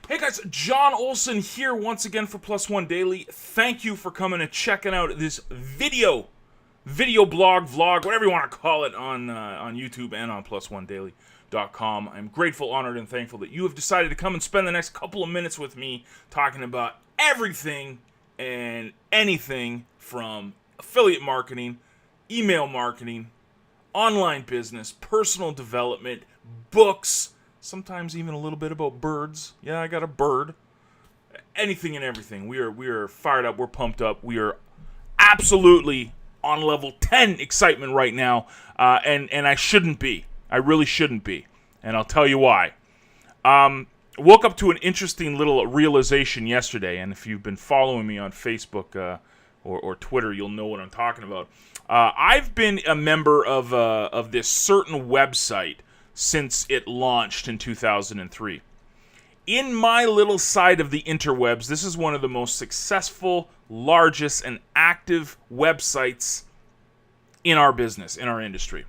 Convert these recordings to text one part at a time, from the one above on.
Hey guys, John Olson here once again for Plus One Daily. Thank you for coming and checking out this video blog, vlog, whatever you want to call it, on YouTube and on PlusOneDaily.com. I'm grateful, honored, and thankful that you have decided to come and spend the next couple of minutes with me talking about everything and anything from affiliate marketing, email marketing, online business, personal development, books, sometimes even a little bit about birds. Yeah, I got a bird. Anything and everything. We are fired up. We're pumped up. We are absolutely on level 10 excitement right now. And I shouldn't be. I really shouldn't be. And I'll tell you why. Woke up to an interesting little realization yesterday. And if you've been following me on Facebook or Twitter, you'll know what I'm talking about. I've been a member of this certain website since it launched in 2003. In my little side of the interwebs, this is one of the most successful, largest, and active websites in our business, in our industry.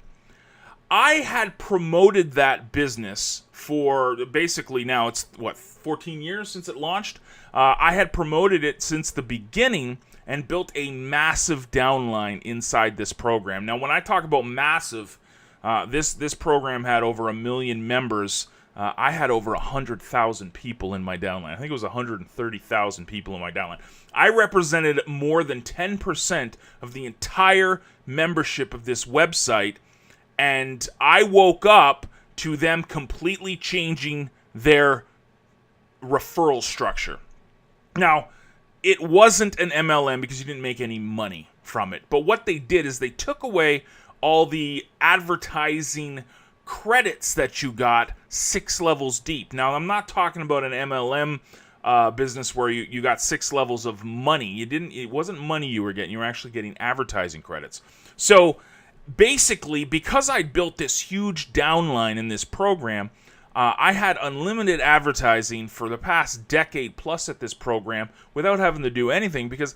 I had promoted that business for basically now it's, 14 years since it launched? I had promoted it since the beginning and built a massive downline inside this program. Now, when I talk about massive, this program had over 1 million members. I had over 100,000 people in my downline. I think it was 130,000 people in my downline. I represented more than 10% of the entire membership of this website, and I woke up to them completely changing their referral structure. Now, it wasn't an MLM because you didn't make any money from it, but what they did is they took away all the advertising credits that you got 6 levels deep. Now, I'm not talking about an MLM business where you got 6 levels of money. It wasn't money you were getting. You were actually getting advertising credits. So basically, because I built this huge downline in this program, I had unlimited advertising for the past decade plus at this program without having to do anything, because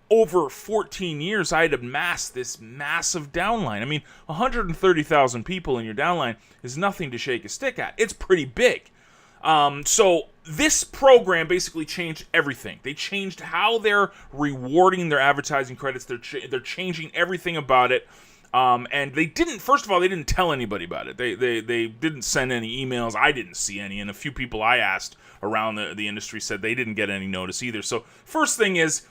over 14 years, I had amassed this massive downline. I mean, 130,000 people in your downline is nothing to shake a stick at. It's pretty big. So this program basically changed everything. They changed how they're rewarding their advertising credits. They're changing everything about it. And they didn't, first of all, they didn't tell anybody about it. They didn't send any emails. I didn't see any. And a few people I asked around the industry said they didn't get any notice either. So first thing is,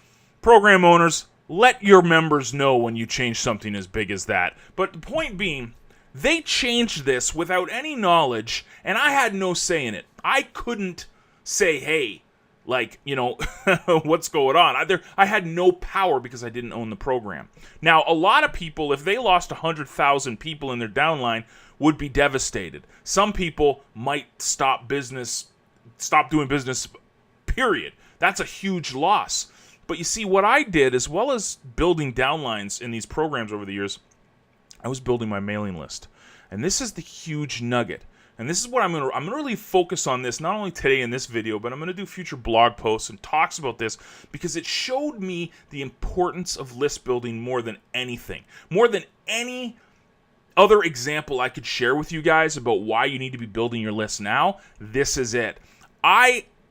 program owners, let your members know when you change something as big as that. But the point being, they changed this without any knowledge, and I had no say in it. I couldn't say, hey, what's going on? I had no power because I didn't own the program. Now, a lot of people, if they lost 100,000 people in their downline, would be devastated. Some people might stop doing business, period. That's a huge loss. But you see, what I did, as well as building downlines in these programs over the years, I was building my mailing list. And this is the huge nugget. And this is what I'm going to really focus on this, not only today in this video, but I'm going to do future blog posts and talks about this, because it showed me the importance of list building more than anything. More than any other example I could share with you guys about why you need to be building your list now, this is it.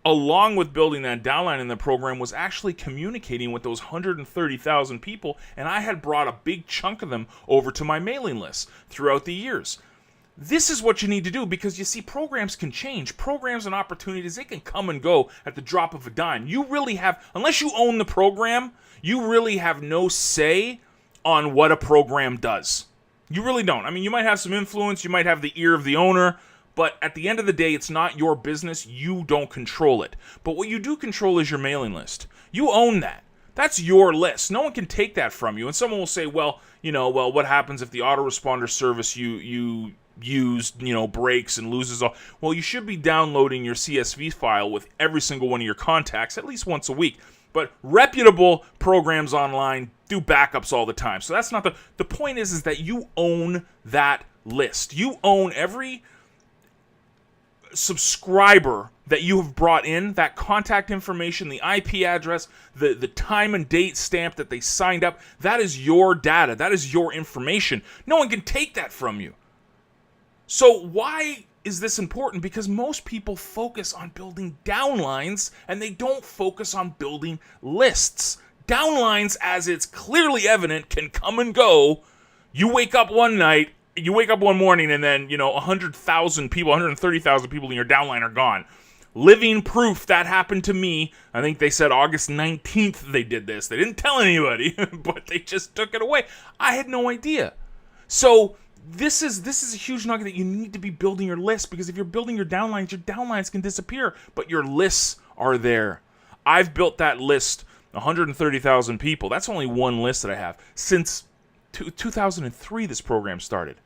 Along with building that downline in the program, was actually communicating with those 130,000 people, and I had brought a big chunk of them over to my mailing list throughout the years. This is what you need to do, because you see, programs can change. Programs and opportunities, they can come and go at the drop of a dime. You really have, unless you own the program, you really have no say on what a program does. You really don't. I mean, you might have some influence, you might have the ear of the owner, but at the end of the day, it's not your business. You don't control it. But what you do control is your mailing list. You own that. That's your list. No one can take that from you. And someone will say, well, what happens if the autoresponder service you used, breaks and loses all? Well, you should be downloading your CSV file with every single one of your contacts at least once a week. But reputable programs online do backups all the time. So that's not the point is that you own that list. You own every subscriber that you have brought in, that contact information, the IP address, the time and date stamp that they signed up. That is your data. That is your information. No one can take that from you. So why is this important? Because most people focus on building downlines and they don't focus on building lists. Downlines, as it's clearly evident, can come and go. You wake up one morning, and then, 100,000 people, 130,000 people in your downline are gone. Living proof that happened to me. I think they said August 19th they did this. They didn't tell anybody, but they just took it away. I had no idea. So this is a huge nugget that you need to be building your list, because if you're building your downlines can disappear, but your lists are there. I've built that list, 130,000 people. That's only one list that I have. Since 2003, this program started.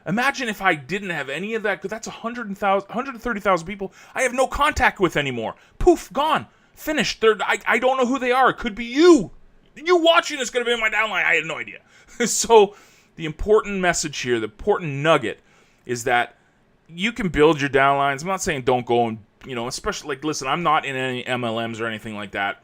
Imagine if I didn't have any of that, because that's 130,000 people I have no contact with anymore. Poof, gone. Finished. I don't know who they are. It could be you. You watching is going to be in my downline. I had no idea. So the important message here, the important nugget, is that you can build your downlines. I'm not saying don't go and, especially, listen, I'm not in any MLMs or anything like that.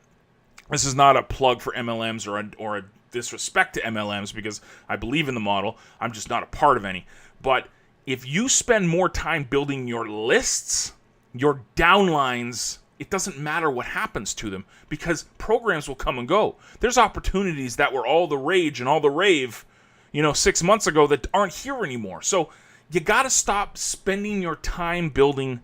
This is not a plug for MLMs or a disrespect to MLMs, because I believe in the model. I'm just not a part of any. But if you spend more time building your lists, your downlines, it doesn't matter what happens to them, because programs will come and go. There's opportunities that were all the rage and all the rave, 6 months ago that aren't here anymore. So you got to stop spending your time building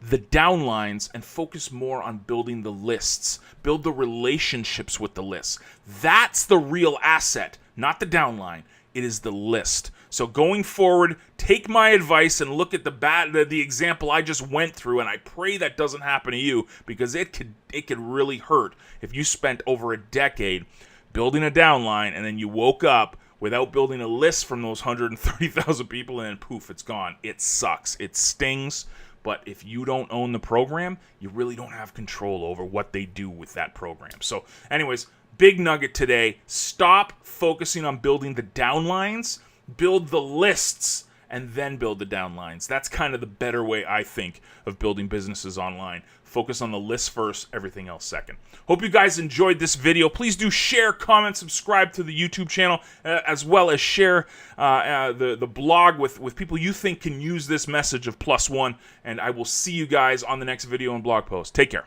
the downlines and focus more on building the lists. Build the relationships with the lists. That's the real asset, not the downline. It is the list. So going forward, take my advice and look at the example I just went through, and I pray that doesn't happen to you, because it could really hurt if you spent over a decade building a downline and then you woke up without building a list from those 130,000 people, and then poof, it's gone. It sucks. It stings. But if you don't own the program, you really don't have control over what they do with that program. So anyways, big nugget today. Stop focusing on building the downlines. Build the lists and then build the downlines. That's kind of the better way, I think, of building businesses online. Focus on the list first, everything else second. Hope you guys enjoyed this video. Please do share, comment, subscribe to the YouTube channel, as well as share the blog with people you think can use this message of +1. And I will see you guys on the next video and blog post. Take care.